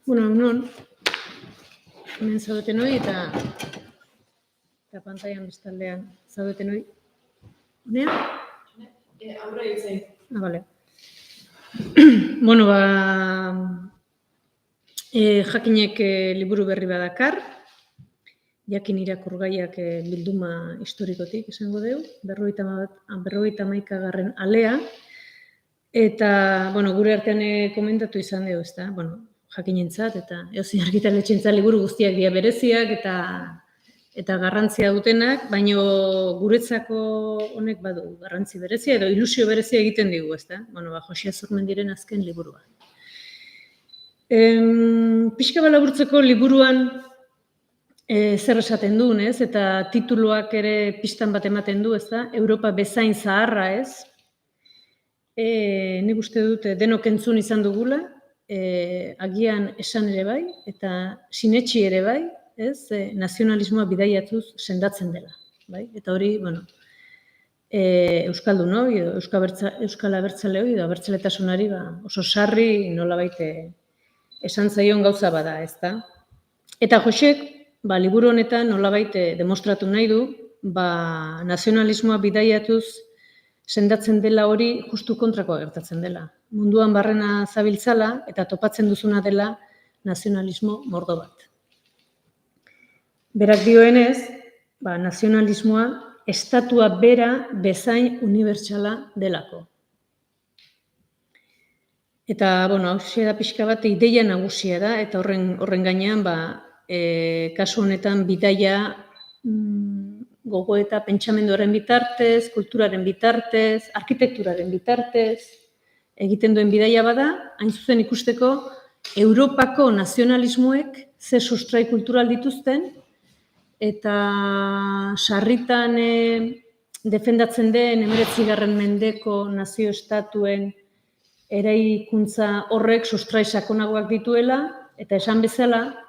Bueno, non, hemen zaudeten hori eta pantailan bestaldean zaudeten hori. Honea? Aurra itzai. Bale. Bueno, jakinek liburu berri badakar, jakin irakurgaiak bilduma historikotik esango dugu, 51. alea, eta, bueno, gure artean komentatu izan dugu, ezta? Bueno, jakinentzat eta edozein argitaletxentzat liburu guztiak dira bereziak eta garrantzia dutenak, baino guretzako honek badu garrantzi berezia edo ilusio berezia egiten digu, ezta? Bueno, Josia Zurmendiren azken liburua. Pixka bat laburtzeko liburuan zer esaten duen, ez? Eta tituluak ere pistan bat ematen du, ezta? Europa bezain zaharra, ez? Nik uste dut denok entzun izan dugula, agian esan ere bai, eta sinetsi ere bai, ez? Nazionalismoa bidaiatuz sendatzen dela, bai? Eta hori, bueno, euskaldunoi edo euskal abertzaleoi edo abertzaletasunari oso sarri nolabait esan zaion gauza bada, ezta? Eta Josek, liburu honetan nolabait demostratu nahi du, nazionalismoa bidaiatuz sendatzen dela hori justu kontrakoa gertatzen dela. Munduan barrena zabiltzala eta topatzen duzuna dela nazionalismo mordo bat. Berak dioenez, nazionalismoa estatua bera bezain unibertsala delako. Eta, bueno, hau da pixka bat ideia nagusia da, eta horren gainean, kasu honetan bidaia gogoeta pentsamenduaren bitartez, kulturaren bitartez, arkitekturaren bitartez, egiten duen bidaia bada, hain zuzen ikusteko, Europako nazionalismoek ze sustrai kultural dituzten, eta sarritan defendatzen den 19. mendeko nazio-estatuen eraikuntza horrek sustrai sakonagoak dituela, eta esan bezala,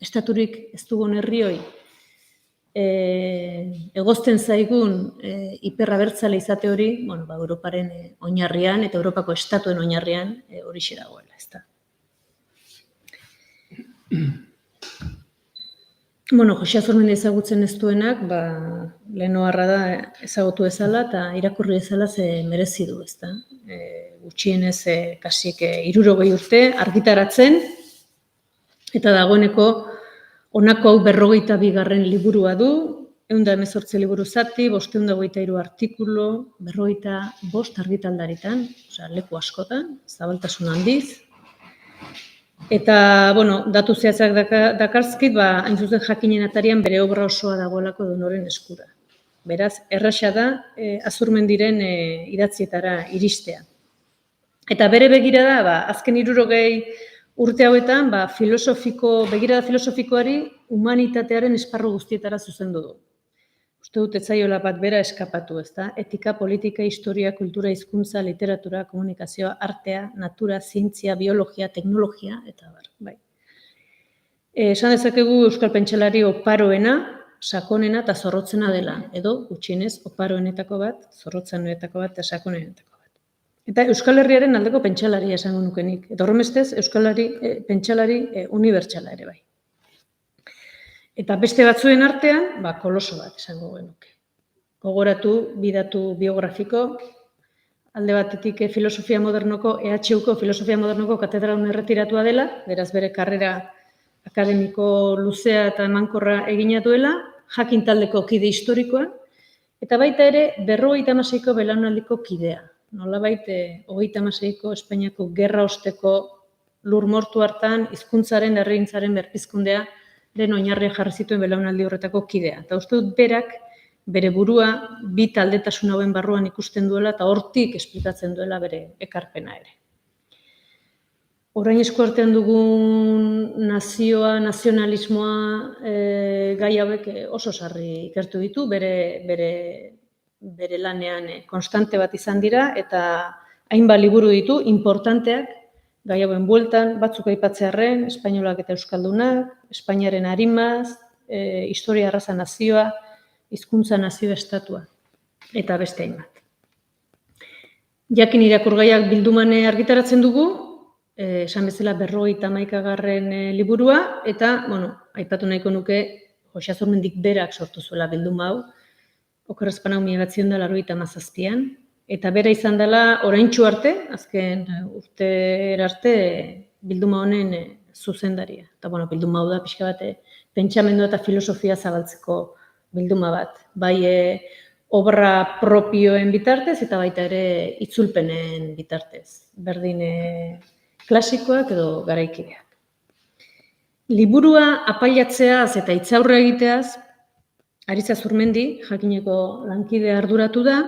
estaturik ez dugun herrioi, egozten zaigun hiperrabertzale izate hori, Europaren oinarrian eta Europako estatuen oinarrian horixe dagoela, ezta. Josia Zurmendi ezagutzen ez duenak, lehenoarra da ezagutu ezala eta irakurri ezala ze merezi du, ezta. Gutxienez kasik 60 urte argitaratzen, eta dagoeneko honako hau 42. liburua du, 118 liburu zati, 523 artikulu, 45 argitaldaritan, leku askotan, zabaltasun handiz. Eta, datu zehatzak dakarzkit, hain zuzen jakinen atarian bere obra osoa dagoelako Edonoren eskura. Beraz, erraza da Azurmendiren idatzietara iristea. Eta bere begirada, azken 60 urte hauetan, begirada filosofikoari humanitatearen esparru guztietara zuzendu du. Uste dut ez zaiola bat bera eskapatu, ezta? Etika, politika, historia, kultura, hizkuntza, literatura, komunikazioa, artea, natura, zientzia, biologia, teknologia, eta bai. Esan dezakegu euskal pentsalari oparoena, sakonena eta zorrotzena dela, edo gutxienez oparoenetako bat, zorrotzenetako bat eta sakonenetako bat. Eta Euskal Herriaren aldeko pentsalaria esango nukenik, eta horremestez pentsalari unibertsala ere bai. Eta beste batzuen artean, koloso bat esango genuke. Gogoratu, bidatu biografiko, alde batetik filosofia modernoko, EHUko filosofia modernoko katedralun erretiratua dela, beraz bere karrera akademiko luzea eta emankorra egina duela, jakin taldeko kide historikoa, eta baita ere 56ko belaunaldiko kidea. Nolabait 36ko Espainiako gerra osteko lur mortu hartan, hizkuntzaren, herrigintzaren berpizkundea, den oinarria jarri zituen belaunaldi horretako kidea. Eta uste dut berak, bere burua, bi taldetasun hauen barruan ikusten duela, eta hortik esplikatzen duela bere ekarpena ere. Orain esku artean dugun nazioa, nazionalismoa, gai hauek oso sarri ikertu ditu, bere lanean konstante bat izan dira, eta hainbat liburu ditu, importanteak, gai hauen bueltan, batzuk aipatzearren, espainolak eta euskaldunak, Espainiaren arimaz, historia arraza nazioa, hizkuntza nazio estatua, eta beste hainbat. Jakin irakurgaiak bilduman argitaratzen dugu, esan bezala 51. Liburua, eta, aipatu nahiko nuke, Joxe Azurmendik berak sortu zuela bilduma hau, oker ez banau 1997an, eta bera izan dela oraintsu arte, azken urtera arte, bilduma honen zuzendaria. Eta, bilduma hau da pixka bat pentsamendu eta filosofia zabaltzeko bilduma bat. Bai obra propioen bitartez eta baita ere itzulpenen bitartez. Berdin klasikoak edo garaikideak. Liburua apailatzeaz eta hitzaurre egiteaz, Aritz Azurmendi, jakineko lankide arduratu da.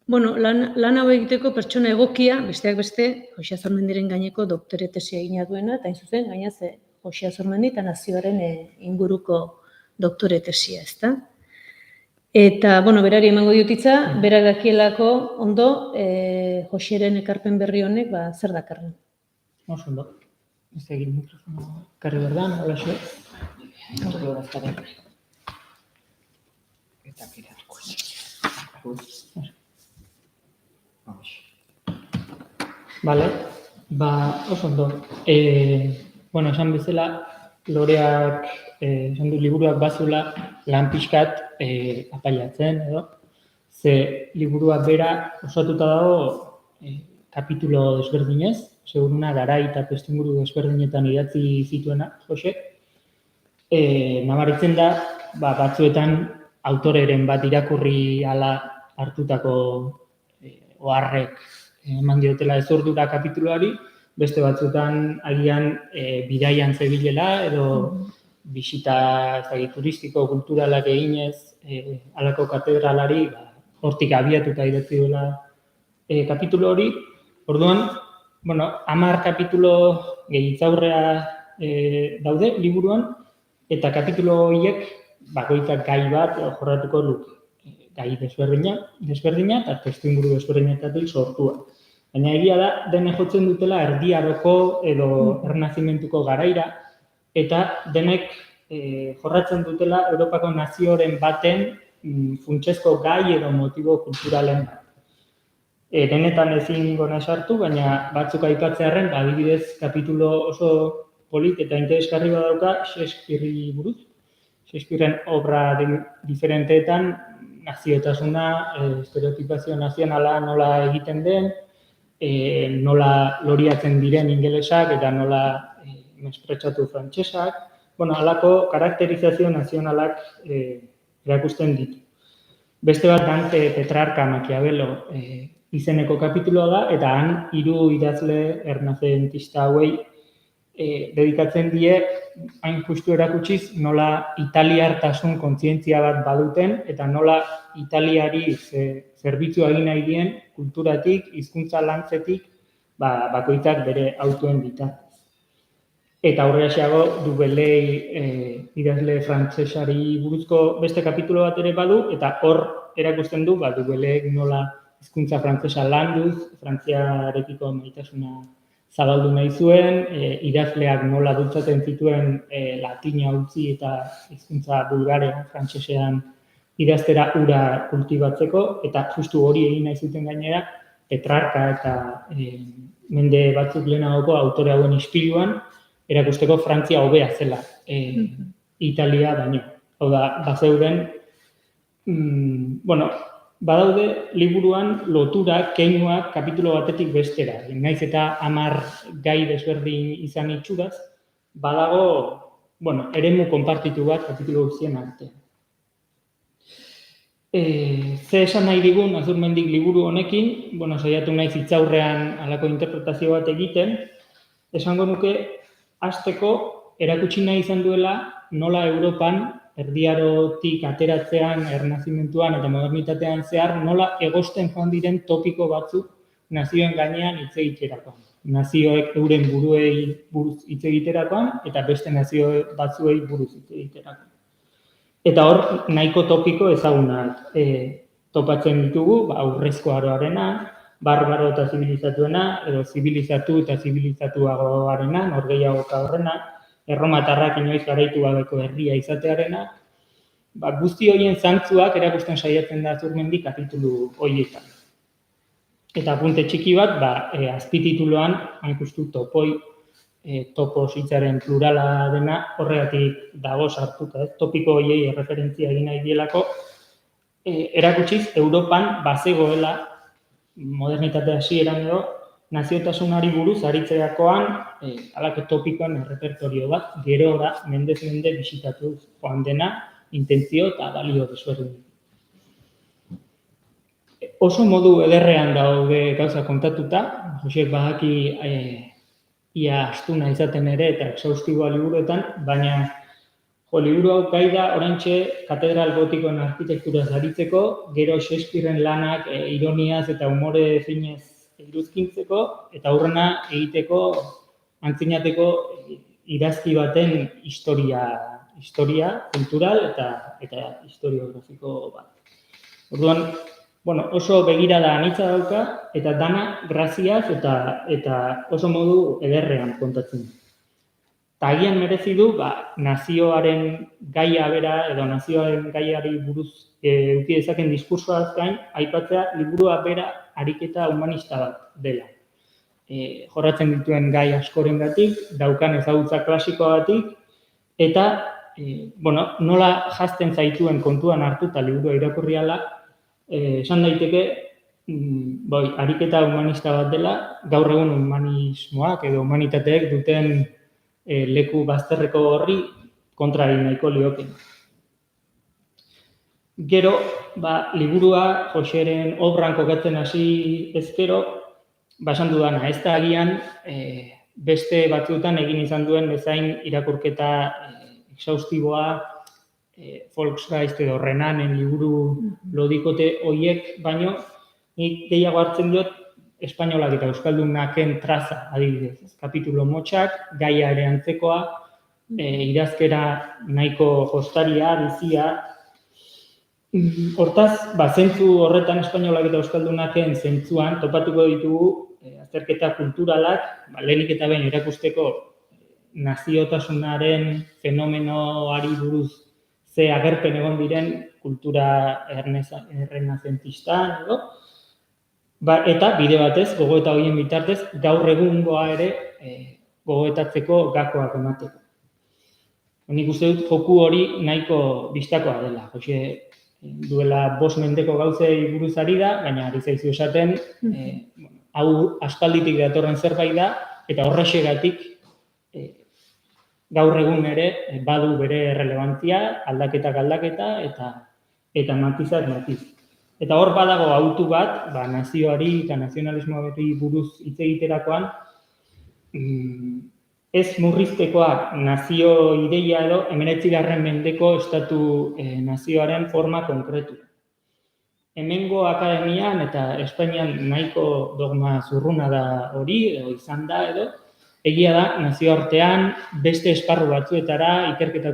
Lan hau egiteko pertsona egokia, besteak beste, Joxe Azurmendiren gaineko doktore tesia egina duena, eta hain zuzen, gainaz, Joxe Azurmendi eta nazioaren inguruko doktore tesia, ezta? Eta, berari emango diotitza, berak dakielako ondo, Joxeren ekarpen berri honek, zer dakarren. Oso ondo. Ez egin mikrofono karri berdan, hola xo. Eta kiratuko. Vale, oso ondo. Esan bezala, Loreak, esan du liburuak bazula lan pixkat apailatzen, edo. Ze liburua bera osatuta dago kapitulo desberdinez, seguruna garai eta testuinguru desberdinetan idatzi zituena, Joxe. Nabaritzen da, batzuetan autoreren bat irakurri ala hartutako oharrek eman diotela ezordura kapituluari, beste batzuetan agian bidaian zebilela edo bisita turistiko kulturalak eginez halako katedralari hortik abiatuta idatzi duela kapitulu hori. Orduan, 10 kapitulo hitzaurrea daude liburuan, eta kapitulo horiek bakoitzak gai bat jorratuko luke. Gai desberdina eta testuinguru desberdinetatik sortua. Baina egia da, denek jotzen dutela Erdi Aroko edo Errenazimentuko garaira, eta denek jorratzen dutela Europako nazioren baten funtsezko gai edo motibo kulturalen bat. Denetan ezin gona sartu, baina batzuk aipatzearren, adibidez kapitulo oso polit eta interesgarri badauka Shakespeare-i buruz. Shakespearen obra diferenteetan naziotasuna, estereotipazio nazionala nola egiten den, nola loriatzen diren ingelesak eta nola mespretxatu frantsesak, halako karakterizazio nazionalak erakusten ditu. Beste bat Dante, Petrarca, Maquiavelo izeneko kapituloa da, eta han 3 idazle ernazentista hauei dedikatzen die, hain justu erakutsiz, nola italiartasun kontzientzia bat baduten, eta nola Italiari zerbitzu egin nahi dien kulturatik, hizkuntza lantzetik, bakoitzak bere autoen bitartez. Eta aurreraxeago Du Bellay idazle frantsesari buruzko beste kapitulo bat ere badu, eta hor erakusten du, Du Bellay nola hizkuntza frantsesa landuz, Frantziarekiko maitasuna zabaldu nahi zuen, idazleak nola dutzaten zituen latina utzi eta hizkuntza bulgarean, frantsesean idaztera ura kultibatzeko, eta justu hori egin nahi zuten gainera, Petrarca eta mende batzuk lehenagoko autore hauen ispiluan, erakusteko Frantzia hobea zela Italia baino. Hau da, bazeuden, badaude liburuan lotura keinuak kapitulo batetik bestera. Naiz eta 10 gai desberdin izan itxuraz, badago, eremu konpartitu bat kapitulo guztien artean. Ze esan nahi digun Azurmendik liburu honekin, saiatu naiz hitzaurrean halako interpretazio bat egiten, esango nuke hasteko erakutsi nahi izan duela nola Europan Erdi Arotik ateratzean, errenazimentuan eta modernitatean zehar, nola egosten joan diren topiko batzuk nazioen gainean hitz egiterakoan. Nazioek euren buruei buruz hitz egiterakoan eta beste nazio batzuei buruz hitz egiterakoan. Eta hor nahiko topiko ezagunak topatzen ditugu, Urrezko Aroarena, barbaro eta zibilizatuena, edo zibilizatu eta zibilizatuagoarena, norgehiagoka horrena, erromatarrak inoiz garaitu gabeko herria izatearena, guzti horien zantzuak erakusten saiatzen da Azurmendik kapitulu horietan. Eta apunte txiki bat, azpitituluan, hain justu topoi, topos hitzaren plurala dena, horregatik dago sartuta, topiko horiei referentzia egin nahi dielako, erakutsiz Europan bazegoela, modernitate hasieran edo, naziotasunari buruz aritzerakoan, halako topikoen repertorio bat, gero da, mendez mende bisitatu joan dena, intentzio eta balio desberdin. Oso modu ederrean daude gauza kontatuta, Josek badaki ia astuna izaten ere eta exhaustiboa liburuetan, baina liburu hau gai da oraintxe katedral gotikoen arkitekturaz aritzeko, gero Shakespearen lanak ironiaz eta umore finez iruzkintzeko, eta aurrena egiteko, antzinateko idazki baten historia kultural eta historiografiko bat. Orduan, oso begirada anitza dauka, eta dana graziaz eta oso modu ederrean kontatzen. Eta agian merezi du, nazioaren gaia bera, edo nazioaren gaiari buruz eduki dezaken diskursoaz gain, aipatzea liburua bera ariketa humanista bat dela. Jorratzen dituen gai askorengatik, daukan ezagutza klasikoagatik, eta nola jazten zaituen kontuan hartuta liburua irakurri ahala, esan daiteke, ariketa humanista bat dela, gaur egun humanismoak edo humanitateek duten leku bazterreko horri kontrari nahiko lioke. Gero, liburua Joseren obran kokatzen hasi ezkero, esan dudana, ez da agian beste batzuetan egin izan duen bezain irakurketa exhaustiboa, Volksgeist edo Renanen liburu lodikote hoiek, baino nik gehiago hartzen diot espainolak eta euskaldunaken traza, adibidez, kapitulo motxak, gaia ere antzekoa, idazkera nahiko jostaria, bizia. Hortaz, zentzu horretan espainolak eta euskaldunaken zentzuan topatuko ditugu azterketa kulturalak, lehenik eta behin erakusteko naziotasunaren fenomenoari buruz ze agerpen egon diren kultura errenazentistan edo, eta bide batez, gogoeta horien bitartez, gaur egungoa ere gogoetatzeko gakoak emateko. Nik uste dut joku hori nahiko bistakoa dela. Jose duela 5 mendeko gauzei buruz ari da, baina ari zaizu esaten, hau aspalditik datorren zerbait da, eta horrexegatik gaur egun ere badu bere relevantzia, aldaketak aldaketa eta matizak matiz. Eta hor badago autu bat, nazioari eta nazionalismoari buruz hitz egiterakoan, ez murriztekoak nazio ideia edo 19. mendeko estatu nazioaren forma konkretu. Hemengo akademian eta Espainian nahiko dogma zurruna da hori, edo izan da edo, egia da nazioartean beste esparru batzuetara, ikerketa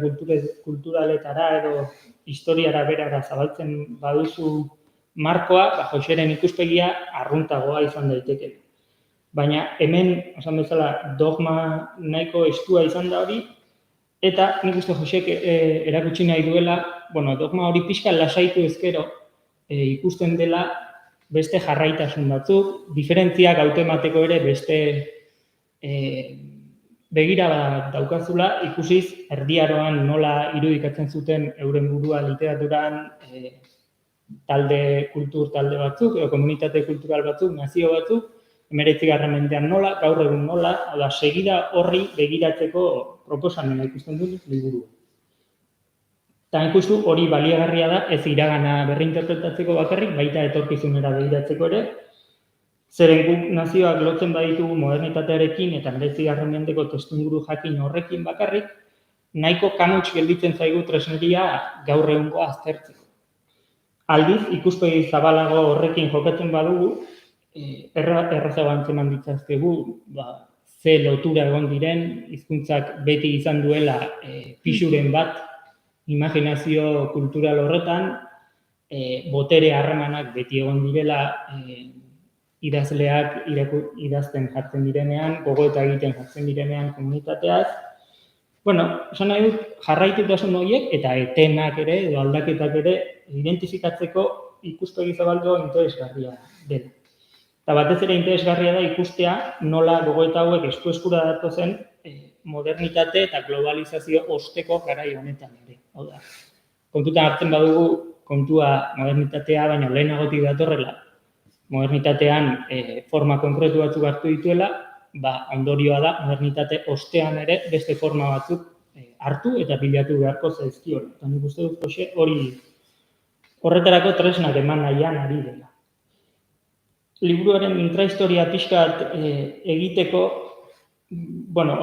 kulturaletara edo historiara berara zabaltzen baduzu markoa, Joseren ikuspegia arruntagoa izan daiteke. Baina hemen, esan bezala, dogma nahiko estua izan da hori, eta nik uste Josek erakutsi nahi duela, dogma hori pixka lasaitu ezkero, ikusten dela beste jarraitasun batzuk, diferentziak hautemateko ere beste begira daukazula, ikusiz erdiaroan nola irudikatzen zuten euren burua literaturan talde batzuk, edo komunitate kultural batzuk, nazio batzuk, 19. mendean nola, gaur egun nola, segida horri begiratzeko proposamena ikusten dut liburua. Eta ikustu hori baliagarria da, ez iragana berrinterpretatzeko bakarrik, baita etorkizunera begiratzeko ere, zeren guk nazioak lotzen baditugu modernitatearekin eta 19. mendeko testuinguru jakin horrekin bakarrik, nahiko kamuts gelditzen zaigu tresneria gaur egungoa aztertzeko. Aldiz, ikuspegi zabalago horrekin jokatzen badugu, errazago antzeman ditzazkegu, ze lotura egon diren, hizkuntzak beti izan duela pisuren bat, imaginazio kultural horretan, botere harremanak beti egon direla idazleak idazten jartzen direnean, gogoeta egiten jartzen direnean komunitateaz. Esan nahi dut, jarraitutasun horiek eta etenak ere, edo aldaketak ere, identifikatzeko ikuspegi zabaldo interesgarria dela. Eta batez ere interesgarria da ikustea nola gogoeta hauek eskura datozen modernitate eta globalizazio osteko garai honetan ere. Hau da, kontutan hartzen badugu kontua modernitatea baina lehenagotik datorrela, modernitatean forma konkretu batzuk hartu dituela, ondorioa da modernitate ostean ere beste forma batzuk hartu eta bilatu beharko zaizkiola. Eta nik uste dut, Jose, horretarako tresnak eman nahian ari dela. Liburuaren intrahistoria pixkat egiteko,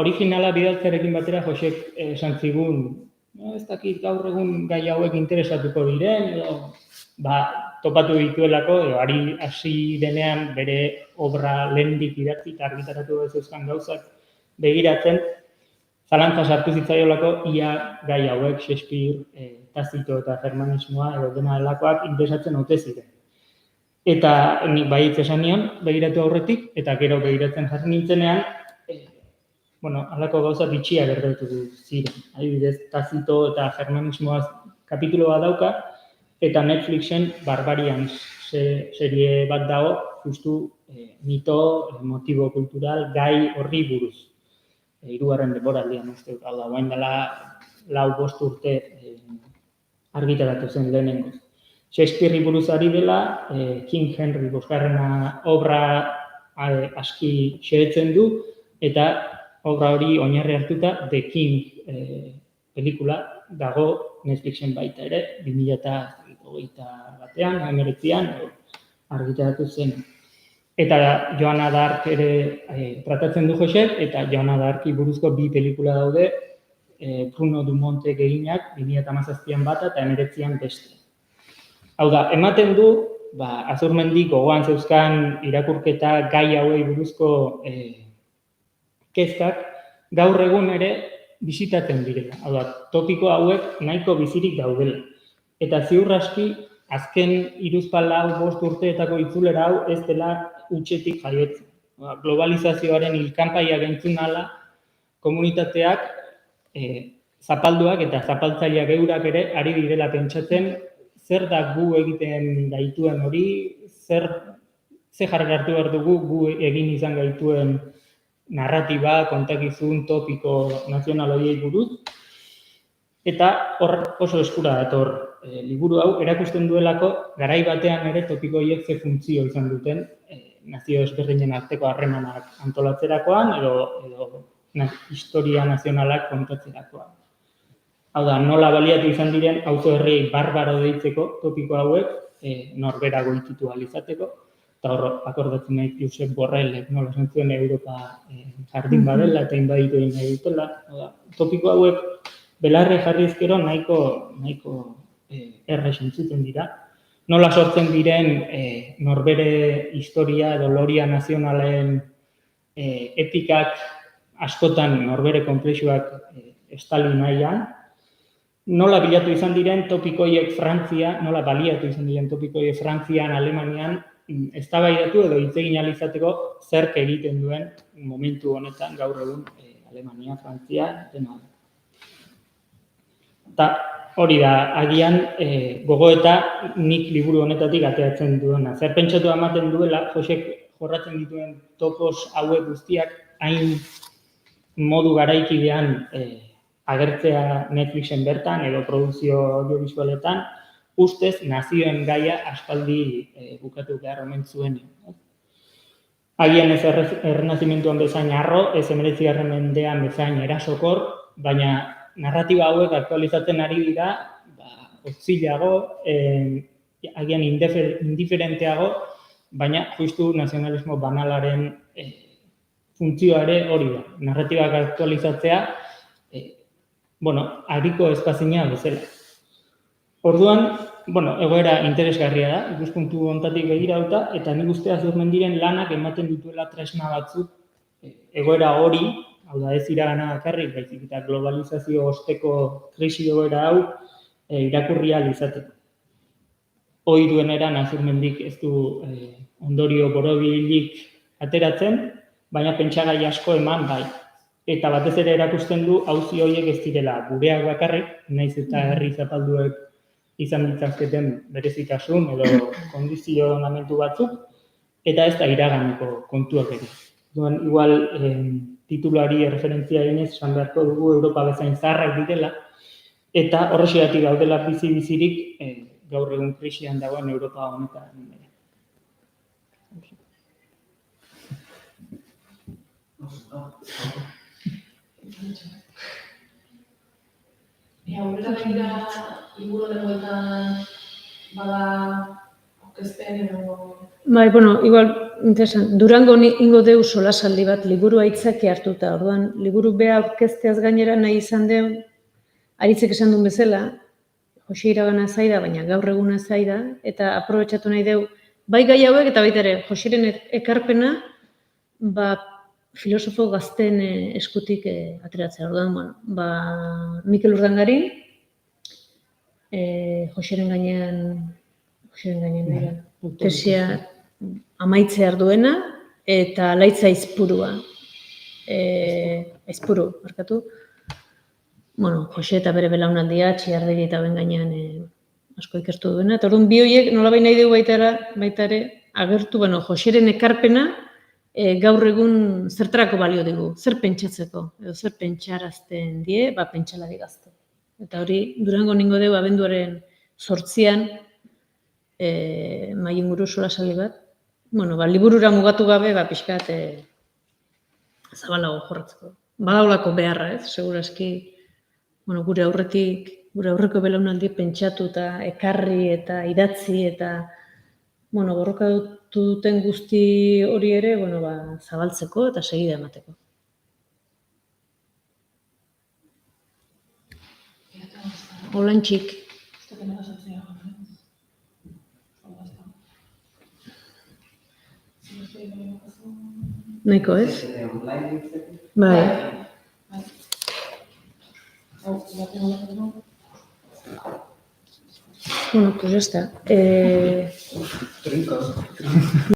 originala bidaltzearekin batera Josek esan zigun, ez dakit gaur egun gai hauek interesatuko diren, topatu dituelako, ari hasi denean bere obra lehendik idatzi eta argitaratu bezuzkan gauzak begiratzen, zalantza sartu zitzaiolako ia gai hauek Shakespeare, Tazito eta germanismoa edo dena delakoak interesatzen ote ziren. Eta nik baietz esan nion, begiratu aurretik, eta gero begiratzen jarri nintzenean, halako gauza bitxia gertatu ziren. Adibidez, Tazito eta germanismoaz kapitulo bat dauka, eta Netflixen Barbarians serie bat dago, justu mito, motibo kultural, gai horri buruz. 3. denboraldian uste dut, guain dela 4-5 urte argitaratu zen lehenengoz. Shakespeare buruz ari dela, King Henry bosgarrena obra aski xehetzen du, eta obra hori oinarri hartuta The King pelikula dago Netflixen baita ere, 2021an, 19an argitaratu zen. Eta Joana d'Arc ere tratatzen du Josek, eta Joana d'Arci buruzko 2 pelikula daude, Bruno Dumontek eginak, 2017an bata eta 2019an beste. Hau da, ematen du, Azurmendik gogoan zeuzkan irakurketa gai hauei buruzko kezkak, gaur egun ere bisitatzen direla. Hau da, topiko hauek nahiko bizirik daudela. Eta ziur aski, azken 3-5 urteetako itzulera hau ez dela hutsetik jaiotzen. Globalizazioaren hilkanpaia gentzun ala, komunitateak, zapalduak eta zapaltzaileak eurak ere ari direla pentsatzen zer da gu egiten gaituen hori, ze jarri hartu behar dugu gu egin izan gaituen narratiba, kontakizun, topiko nazional horiei buruz. Eta hor oso eskura dator liburu hau, erakusten duelako garai batean ere topiko horiek ze funtzio izan duten nazio ezberdinen arteko harremanak antolatzerakoan edo historia nazionalak kontatzerakoan. Hau da, nola baliatu izan diren auzo herriei barbaro deitzeko topiko hauek norbera goititu alizateko, eta hor akordatzen nahi Josep Borrellek nola esan zuen Europa jardin badela eta inbaditu egin nahi dutela. Topiko hauek belarre jarrizkero nahiko errez entzuten dira. Nola sortzen diren norbere historia edo loria nazionalen etikak askotan norbere konplexuak estali nahian. Nola bilatu izan diren topikoiek Frantzia, nola baliatu izan diren topikoiek Frantzian, Alemanian, eztabaidatu edo hitz egin ahal izateko zerk egiten duen momentu honetan gaur egun Alemania, Frantzia, dena. Eta hori da, agian gogoeta nik liburu honetatik ateratzen duena. Zer pentsatu ematen duela, Josek jorratzen dituen topos hauek guztiak hain modu garaikidean agertzea Netflixen bertan edo produkzio audiovisualetan, ustez nazioen gaia aspaldi bukatu behar omen zuen. Agian ez errenazimentuan bezain harro, ez 19. mendean bezain erasokor, baina narratiba hauek aktualizatzen ari dira, hotzilago, agian indiferenteago, baina justu nazionalismo banalaren funtzioare hori da. Narratibak aktualizatzea, hariko espazina bezala. Orduan, egoera interesgarria da, ikuspuntu honetatik begiratuta, eta nik uste Azurmendiren lanak ematen dituela tresna batzuk egoera hori, hau da ez iragana bakarrik, baizik eta globalizazio osteko krisi egoera hau irakurri ahal izateko. Hoi duen eran Azurmendik ez du ondorio borobilik ateratzen, baina pentsagai asko eman bai. Eta batez ere erakusten du auzi horiek ez direla gureak bakarrik, naiz eta herri zapalduek izan ditzaketen berezitasun edo kondizionamentu batzuk, eta ez da iraganeko kontuak ere. Orduan, igual, tituluari referentzia eginez, esan beharko dugu Europa bezain zaharrak direla, eta horrexegatik gaudela bizi-bizirik gaur egun krisian dagoen Europa honetan. Aurrera begira liburu honen bueltan bada aurkezpen edo... Bai, bueno, igual, interesant, Durango ingo deu solasaldi bat liburu aitzaki hartuta, orduan, liburu beha aurkezteaz gainera nahi izan deu, Aritzek esan duen bezala, Jose iragana zaida, baina gaur eguna zaida, eta aprobetxatu nahi deu, bai gai hauek eta baita ere, Joseren ekarpena, filosofo gazten eskutik ateratzea. Orduan, bueno, Mikel Urdangarin, Joseren gainean tesia amaitzear duena, eta Laitza Aizpuru, markatu. Bueno, Jose eta bere belaunaldia, Txiardegi eta ben gainean asko ikertu duena. Eta orduan, bi horiek nolabait nahi dugu baita ere, agertu, bueno, Joseren ekarpena, gaur egun zertarako balio digu, zer pentsatzeko, edo zer pentsarazten die, pentsalari gazte. Eta hori, Durango ningo dugu abenduaren 8an, Mai inguru solasaldi bat. Bueno, liburura mugatu gabe, pixkat zabalago jorratzeko. Badaulako beharra, ez, segurazki, bueno, gure aurreko belaunaldi pentsatu eta ekarri eta idatzi eta, bueno, borroka duten guzti hori ere, bueno, zabaltzeko eta segida emateko. Olantxik. Nahiko, ez? Bai. Bueno, pues ya está.